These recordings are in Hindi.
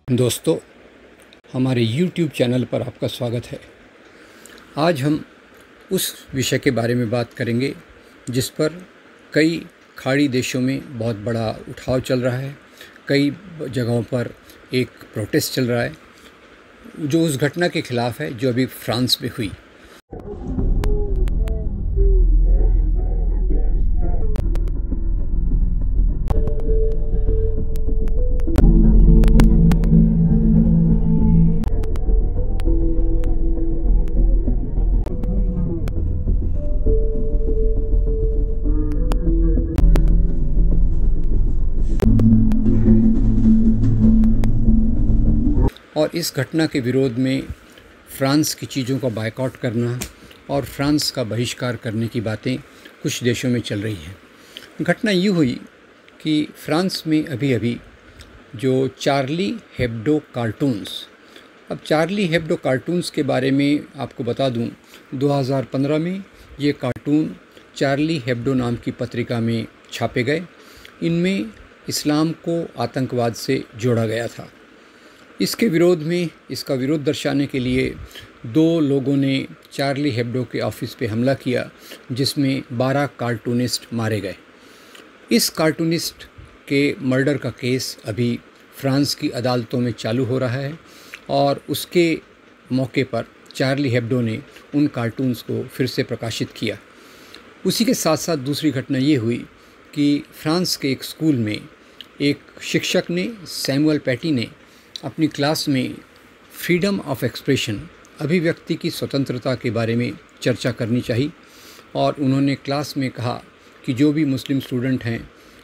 दोस्तों, हमारे YouTube चैनल पर आपका स्वागत है। आज हम उस विषय के बारे में बात करेंगे जिस पर कई खाड़ी देशों में बहुत बड़ा उठाव चल रहा है। कई जगहों पर एक प्रोटेस्ट चल रहा है जो उस घटना के ख़िलाफ़ है जो अभी फ्रांस में हुई। और इस घटना के विरोध में फ्रांस की चीज़ों का बायकॉट करना और फ्रांस का बहिष्कार करने की बातें कुछ देशों में चल रही हैं। घटना यूँ हुई कि फ्रांस में अभी जो चार्ली हेब्डो कार्टून्स, अब चार्ली हेब्डो कार्टून्स के बारे में आपको बता दूं, 2015 में ये कार्टून चार्ली हेब्डो नाम की पत्रिका में छापे गए। इनमें इस्लाम को आतंकवाद से जोड़ा गया था। इसके विरोध में, इसका विरोध दर्शाने के लिए दो लोगों ने चार्ली हेब्डो के ऑफिस पे हमला किया जिसमें 12 कार्टूनिस्ट मारे गए। इस कार्टूनिस्ट के मर्डर का केस अभी फ्रांस की अदालतों में चालू हो रहा है और उसके मौके पर चार्ली हेब्डो ने उन कार्टून्स को फिर से प्रकाशित किया। उसी के साथ साथ दूसरी घटना ये हुई कि फ्रांस के एक स्कूल में एक शिक्षक ने, सैमुअल पैटी ने, अपनी क्लास में फ्रीडम ऑफ एक्सप्रेशन, अभिव्यक्ति की स्वतंत्रता के बारे में चर्चा करनी चाहिए और उन्होंने क्लास में कहा कि जो भी मुस्लिम स्टूडेंट हैं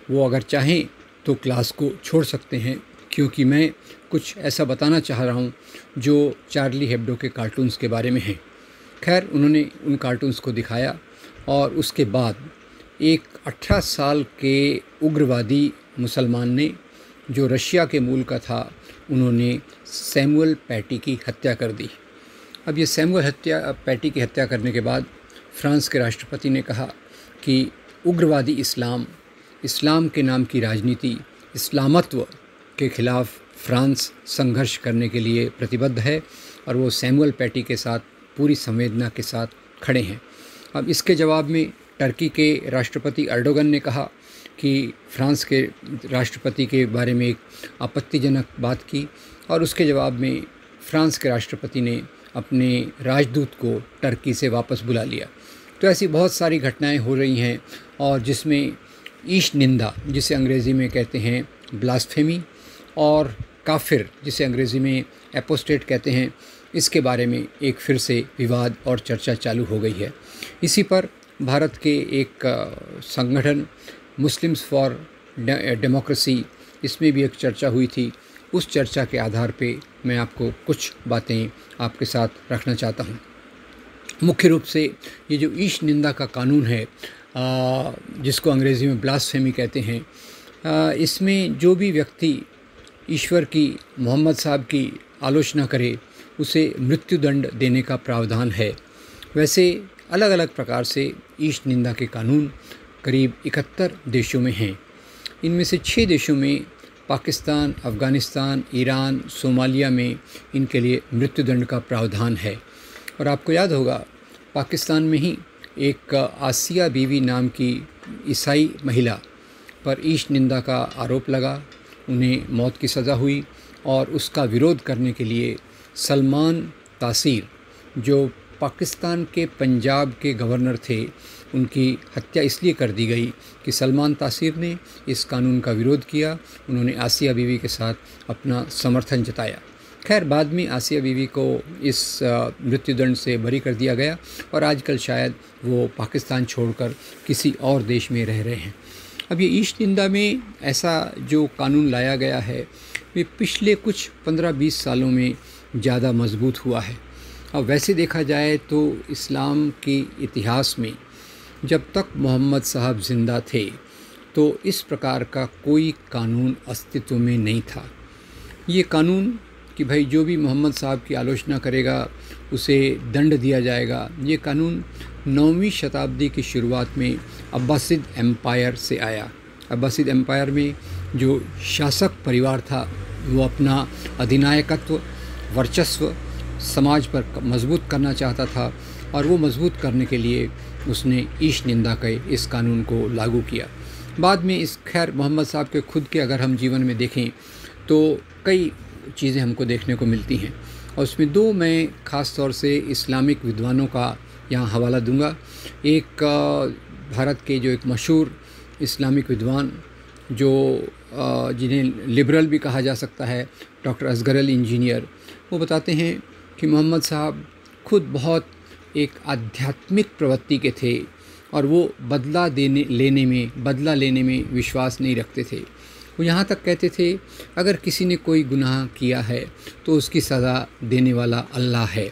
वो अगर चाहें तो क्लास को छोड़ सकते हैं, क्योंकि मैं कुछ ऐसा बताना चाह रहा हूं जो चार्ली हेब्डो के कार्टून्स के बारे में है। खैर, उन्होंने उन कार्टून्स को दिखाया और उसके बाद एक 18 साल के उग्रवादी मुसलमान ने, जो रशिया के मूल का था, उन्होंने सैमुअल पैटी की हत्या कर दी। अब ये सैमुअल पैटी की हत्या करने के बाद फ्रांस के राष्ट्रपति ने कहा कि उग्रवादी इस्लाम के नाम की राजनीति, इस्लामत्व के ख़िलाफ़ फ्रांस संघर्ष करने के लिए प्रतिबद्ध है और वो सैमुअल पैटी के साथ पूरी संवेदना के साथ खड़े हैं। अब इसके जवाब में टर्की के राष्ट्रपति एर्डोगन ने कहा कि फ्रांस के राष्ट्रपति के बारे में एक आपत्तिजनक बात की और उसके जवाब में फ्रांस के राष्ट्रपति ने अपने राजदूत को टर्की से वापस बुला लिया। तो ऐसी बहुत सारी घटनाएं हो रही हैं और जिसमें ईश निंदा, जिसे अंग्रेज़ी में कहते हैं ब्लास्फेमी, और काफिर, जिसे अंग्रेज़ी में एपोस्टेट कहते हैं, इसके बारे में एक फिर से विवाद और चर्चा चालू हो गई है। इसी पर भारत के एक संगठन मुस्लिम्स फॉर डेमोक्रेसी, इसमें भी एक चर्चा हुई थी। उस चर्चा के आधार पे मैं आपको कुछ बातें आपके साथ रखना चाहता हूँ। मुख्य रूप से ये जो ईश निंदा का कानून है, जिसको अंग्रेज़ी में ब्लास्फेमी कहते हैं, इसमें जो भी व्यक्ति ईश्वर की, मोहम्मद साहब की आलोचना करे उसे मृत्युदंड देने का प्रावधान है। वैसे अलग अलग प्रकार से ईश निंदा के कानून करीब 71 देशों में हैं। इनमें से 6 देशों में, पाकिस्तान, अफ़गानिस्तान, ईरान, सोमालिया में इनके लिए मृत्युदंड का प्रावधान है। और आपको याद होगा, पाकिस्तान में ही एक आसिया बीवी नाम की ईसाई महिला पर ईश निंदा का आरोप लगा, उन्हें मौत की सज़ा हुई और उसका विरोध करने के लिए सलमान तासीर, जो पाकिस्तान के पंजाब के गवर्नर थे, उनकी हत्या इसलिए कर दी गई कि सलमान तासीर ने इस कानून का विरोध किया। उन्होंने आसिया बीवी के साथ अपना समर्थन जताया। खैर, बाद में आसिया बीवी को इस मृत्युदंड से बरी कर दिया गया और आजकल शायद वो पाकिस्तान छोड़कर किसी और देश में रह रहे हैं। अब ये ईश निंदा में ऐसा जो कानून लाया गया है, वे पिछले कुछ 15-20 सालों में ज़्यादा मजबूत हुआ है। अब वैसे देखा जाए तो इस्लाम के इतिहास में जब तक मोहम्मद साहब ज़िंदा थे तो इस प्रकार का कोई कानून अस्तित्व में नहीं था। ये कानून कि भाई जो भी मोहम्मद साहब की आलोचना करेगा उसे दंड दिया जाएगा, ये कानून 9वीं शताब्दी की शुरुआत में अब्बासिद एम्पायर से आया। अब्बासिद एम्पायर में जो शासक परिवार था वो अपना अधिनायकत्व, वर्चस्व समाज पर मजबूत करना चाहता था और वो मजबूत करने के लिए उसने ईश निंदा के इस कानून को लागू किया। बाद में इस खैर मोहम्मद साहब के खुद के अगर हम जीवन में देखें तो कई चीज़ें हमको देखने को मिलती हैं, और उसमें दो मैं ख़ास तौर से इस्लामिक विद्वानों का यहाँ हवाला दूंगा। एक भारत के जो एक मशहूर इस्लामिक विद्वान जो जिन्हें लिबरल भी कहा जा सकता है, डॉक्टर असगर अली इंजीनियर, वो बताते हैं कि मोहम्मद साहब खुद बहुत एक आध्यात्मिक प्रवृत्ति के थे और वो बदला लेने में विश्वास नहीं रखते थे। वो यहाँ तक कहते थे अगर किसी ने कोई गुनाह किया है तो उसकी सज़ा देने वाला अल्लाह है।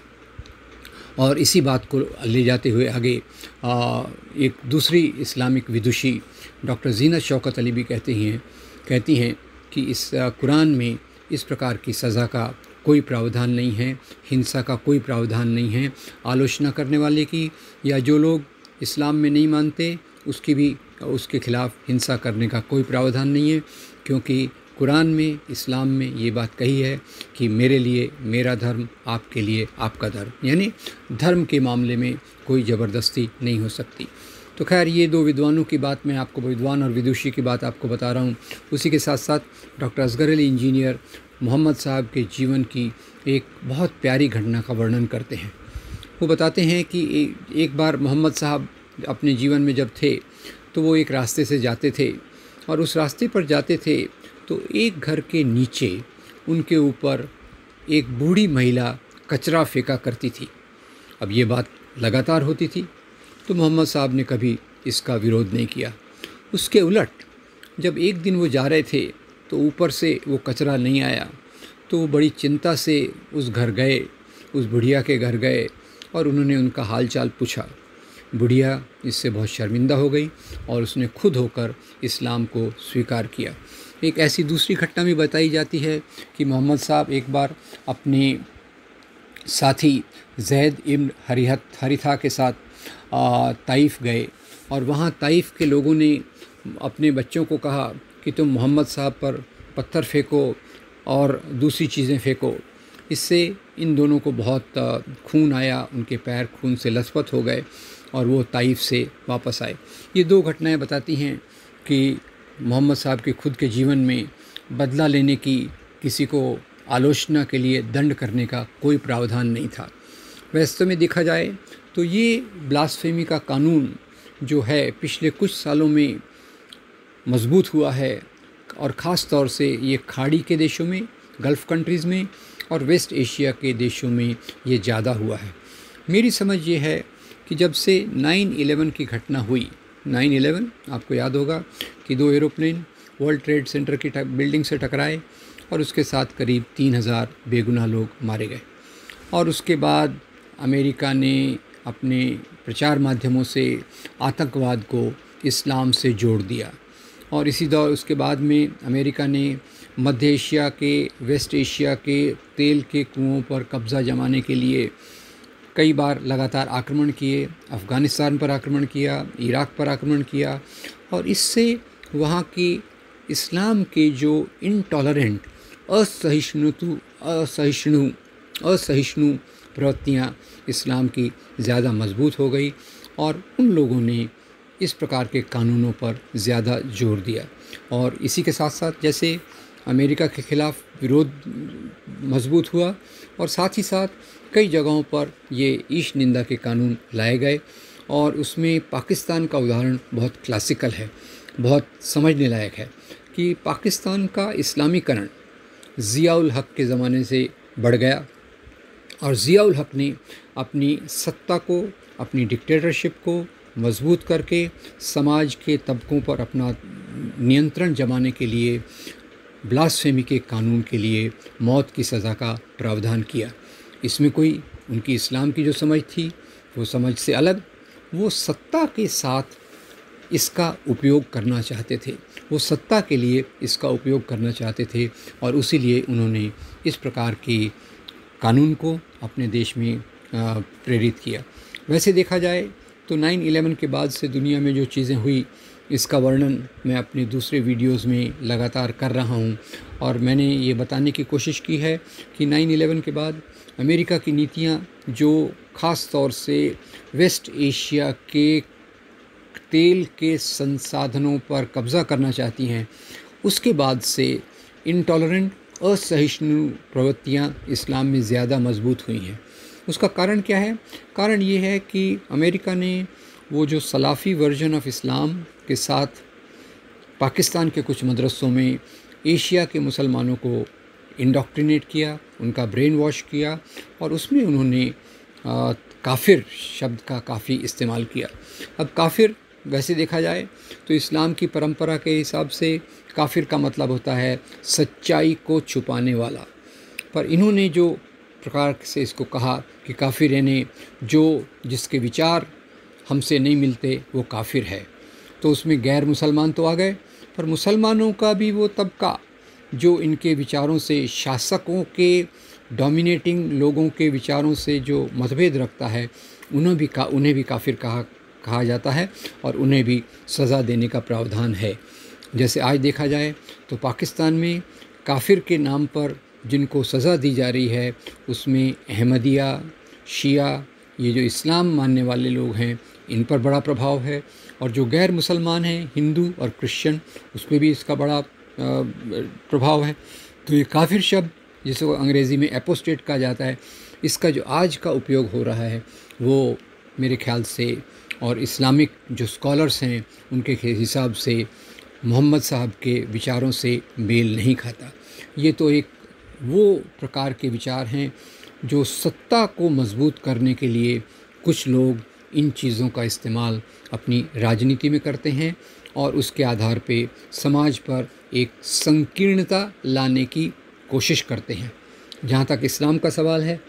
और इसी बात को ले जाते हुए आगे एक दूसरी इस्लामिक विदुषी डॉक्टर ज़ीनत शौकत अली भी कहती हैं कि इस कुरान में इस प्रकार की सज़ा का कोई प्रावधान नहीं है, हिंसा का कोई प्रावधान नहीं है, आलोचना करने वाले की या जो लोग इस्लाम में नहीं मानते उसके खिलाफ़ हिंसा करने का कोई प्रावधान नहीं है, क्योंकि कुरान में, इस्लाम में ये बात कही है कि मेरे लिए मेरा धर्म, आपके लिए आपका धर्म, यानी धर्म के मामले में कोई ज़बरदस्ती नहीं हो सकती। तो खैर ये दो विद्वानों की बात मैं आपको, विद्वान और विदुषी की बात आपको बता रहा हूँ। उसी के साथ साथ डॉक्टर असगर अली इंजीनियर मोहम्मद साहब के जीवन की एक बहुत प्यारी घटना का वर्णन करते हैं। वो बताते हैं कि एक बार मोहम्मद साहब अपने जीवन में जब थे तो वो एक रास्ते से जाते थे और उस रास्ते पर जाते थे तो एक घर के नीचे उनके ऊपर एक बूढ़ी महिला कचरा फेंका करती थी। अब ये बात लगातार होती थी तो मोहम्मद साहब ने कभी इसका विरोध नहीं किया। उसके उलट जब एक दिन वो जा रहे थे तो ऊपर से वो कचरा नहीं आया तो वो बड़ी चिंता से उस बुढ़िया के घर गए और उन्होंने उनका हाल चाल पूछा। बुढ़िया इससे बहुत शर्मिंदा हो गई और उसने खुद होकर इस्लाम को स्वीकार किया। एक ऐसी दूसरी घटना भी बताई जाती है कि मोहम्मद साहब एक बार अपने साथी जैद इब्न हरिथा के साथ ताइफ गए और वहाँ ताइफ के लोगों ने अपने बच्चों को कहा कि तुम मोहम्मद साहब पर पत्थर फेंको और दूसरी चीज़ें फेंको। इससे इन दोनों को बहुत खून आया, उनके पैर खून से लथपथ हो गए और वो ताइफ से वापस आए। ये दो घटनाएं बताती हैं कि मोहम्मद साहब के खुद के जीवन में बदला लेने की, किसी को आलोचना के लिए दंड करने का कोई प्रावधान नहीं था। वास्तव में देखा जाए तो ये ब्लास्फेमी का कानून जो है पिछले कुछ सालों में मजबूत हुआ है और ख़ास तौर से ये खाड़ी के देशों में, गल्फ़ कंट्रीज़ में और वेस्ट एशिया के देशों में ये ज़्यादा हुआ है। मेरी समझ ये है कि जब से 9/11 की घटना हुई, 9/11 आपको याद होगा कि 2 एरोप्लेन वर्ल्ड ट्रेड सेंटर की बिल्डिंग से टकराए और उसके साथ करीब 3000 बेगुनाह लोग मारे गए। और उसके बाद अमेरिका ने अपने प्रचार माध्यमों से आतंकवाद को इस्लाम से जोड़ दिया और उसके बाद में अमेरिका ने मध्य एशिया के, वेस्ट एशिया के तेल के कुओं पर कब्ज़ा जमाने के लिए कई बार लगातार आक्रमण किए। अफ़गानिस्तान पर आक्रमण किया, इराक़ पर आक्रमण किया और इससे वहाँ की इस्लाम के जो इनटॉलरेंट, असहिष्णु प्रवृत्तियाँ इस्लाम की ज़्यादा मजबूत हो गई और उन लोगों ने इस प्रकार के कानूनों पर ज़्यादा जोर दिया। और इसी के साथ साथ जैसे अमेरिका के ख़िलाफ़ विरोध मजबूत हुआ और साथ ही साथ कई जगहों पर ये ईश निंदा के कानून लाए गए और उसमें पाकिस्तान का उदाहरण बहुत क्लासिकल है, बहुत समझने लायक है कि पाकिस्तान का इस्लामीकरण ज़िया-उल हक़ के ज़माने से बढ़ गया और ज़िया-उल हक़ ने अपनी सत्ता को, अपनी डिक्टेटरशिप को मजबूत करके समाज के तबकों पर अपना नियंत्रण जमाने के लिए ब्लास्फेमी के कानून के लिए मौत की सज़ा का प्रावधान किया। इसमें कोई उनकी इस्लाम की जो समझ थी वो समझ से अलग, वो सत्ता के साथ इसका उपयोग करना चाहते थे, वो सत्ता के लिए इसका उपयोग करना चाहते थे और उसीलिए उन्होंने इस प्रकार के कानून को अपने देश में प्रेरित किया। वैसे देखा जाए तो 9/11 के बाद से दुनिया में जो चीज़ें हुई इसका वर्णन मैं अपने दूसरे वीडियोस में लगातार कर रहा हूं और मैंने ये बताने की कोशिश की है कि 9/11 के बाद अमेरिका की नीतियां जो ख़ास तौर से वेस्ट एशिया के तेल के संसाधनों पर कब्ज़ा करना चाहती हैं, उसके बाद से इंटॉलरेंट असहिष्णु प्रवृत्तियाँ इस्लाम में ज़्यादा मजबूत हुई हैं। उसका कारण क्या है? कारण ये है कि अमेरिका ने वो जो सलाफ़ी वर्जन ऑफ इस्लाम के साथ पाकिस्तान के कुछ मदरसों में एशिया के मुसलमानों को इंडोक्ट्रिनेट किया, उनका ब्रेन वॉश किया और उसमें उन्होंने काफिर शब्द का काफ़ी इस्तेमाल किया। अब काफिर वैसे देखा जाए तो इस्लाम की परंपरा के हिसाब से काफिर का मतलब होता है सच्चाई को छुपाने वाला, पर इन्होंने जो प्रकार से इसको कहा कि काफिर यानी जो जिसके विचार हमसे नहीं मिलते वो काफिर है, तो उसमें गैर मुसलमान तो आ गए, पर मुसलमानों का भी वो तबका जो इनके विचारों से, शासकों के डोमिनेटिंग लोगों के विचारों से जो मतभेद रखता है, उन्हें भी काफिर कहा जाता है और उन्हें भी सज़ा देने का प्रावधान है। जैसे आज देखा जाए तो पाकिस्तान में काफिर के नाम पर जिनको सज़ा दी जा रही है उसमें अहमदिया, शिया, ये जो इस्लाम मानने वाले लोग हैं इन पर बड़ा प्रभाव है, और जो गैर मुसलमान हैं, हिंदू और क्रिश्चियन, उस पर भी इसका बड़ा प्रभाव है। तो ये काफिर शब्द जिसको अंग्रेज़ी में एपोस्टेट कहा जाता है, इसका जो आज का उपयोग हो रहा है वो मेरे ख्याल से और इस्लामिक जो स्कॉलर्स हैं उनके हिसाब से मोहम्मद साहब के विचारों से मेल नहीं खाता। ये तो एक वो प्रकार के विचार हैं जो सत्ता को मजबूत करने के लिए कुछ लोग इन चीज़ों का इस्तेमाल अपनी राजनीति में करते हैं और उसके आधार पे समाज पर एक संकीर्णता लाने की कोशिश करते हैं। जहाँ तक इस्लाम का सवाल है,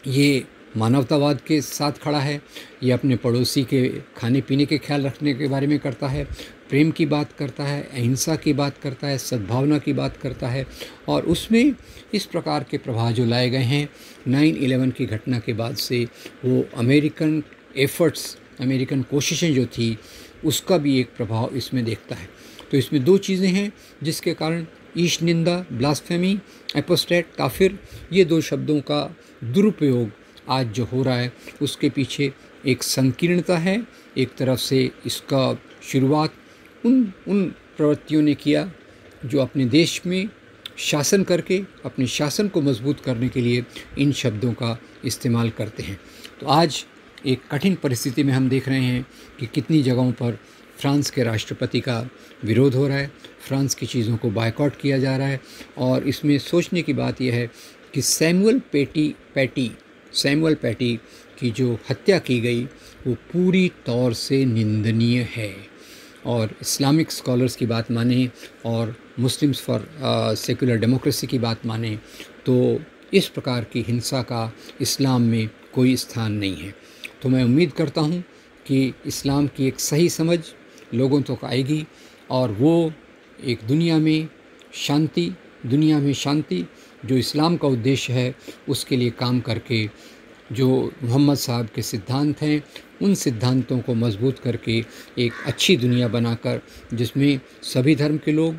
ये मानवतावाद के साथ खड़ा है, ये अपने पड़ोसी के खाने पीने के ख्याल रखने के बारे में करता है, प्रेम की बात करता है, अहिंसा की बात करता है, सद्भावना की बात करता है, और उसमें इस प्रकार के प्रभाव जो लाए गए हैं 9/11 की घटना के बाद से, वो अमेरिकन एफ़र्ट्स, अमेरिकन कोशिशें जो थी उसका भी एक प्रभाव इसमें देखता है। तो इसमें दो चीज़ें हैं जिसके कारण ईश निंदा, ब्लास्फेमी, एपोस्टेट, काफिर, ये दो शब्दों का दुरुपयोग आज जो हो रहा है उसके पीछे एक संकीर्णता है। एक तरफ से इसका शुरुआत उन प्रवृत्तियों ने किया जो अपने देश में शासन करके अपने शासन को मजबूत करने के लिए इन शब्दों का इस्तेमाल करते हैं। तो आज एक कठिन परिस्थिति में हम देख रहे हैं कि कितनी जगहों पर फ्रांस के राष्ट्रपति का विरोध हो रहा है, फ्रांस की चीज़ों को बायकॉट किया जा रहा है, और इसमें सोचने की बात यह है कि सैमुअल पैटी की जो हत्या की गई वो पूरी तौर से निंदनीय है। और इस्लामिक स्कॉलर्स की बात माने और मुस्लिम्स फॉर सेकुलर डेमोक्रेसी की बात माने तो इस प्रकार की हिंसा का इस्लाम में कोई स्थान नहीं है। तो मैं उम्मीद करता हूँ कि इस्लाम की एक सही समझ लोगों तक आएगी और वो एक दुनिया में शांति जो इस्लाम का उद्देश्य है उसके लिए काम करके जो मोहम्मद साहब के सिद्धांत हैं उन सिद्धांतों को मजबूत करके एक अच्छी दुनिया बनाकर जिसमें सभी धर्म के लोग,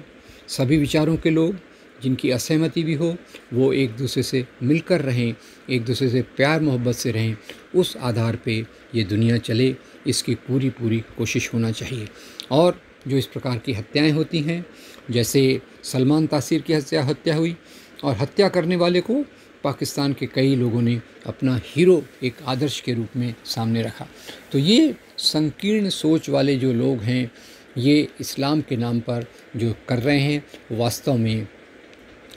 सभी विचारों के लोग, जिनकी असहमति भी हो, वो एक दूसरे से मिलकर रहें, एक दूसरे से प्यार मोहब्बत से रहें, उस आधार पे ये दुनिया चले, इसकी पूरी कोशिश होना चाहिए। और जो इस प्रकार की हत्याएं होती हैं, जैसे सलमान तासीर की हत्या हुई और हत्या करने वाले को पाकिस्तान के कई लोगों ने अपना हीरो, एक आदर्श के रूप में सामने रखा। तो ये संकीर्ण सोच वाले जो लोग हैं, ये इस्लाम के नाम पर जो कर रहे हैं वास्तव में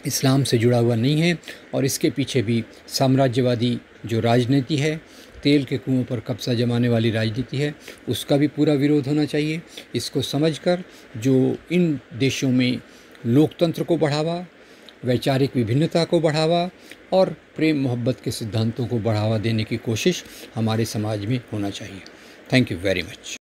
इस्लाम से जुड़ा हुआ नहीं है, और इसके पीछे भी साम्राज्यवादी जो राजनीति है, तेल के कुओं पर कब्जा जमाने वाली राजनीति है, उसका भी पूरा विरोध होना चाहिए। इसको समझकर जो इन देशों में लोकतंत्र को बढ़ावा, वैचारिक विभिन्नता को बढ़ावा और प्रेम मोहब्बत के सिद्धांतों को बढ़ावा देने की कोशिश हमारे समाज में होना चाहिए। Thank you very much.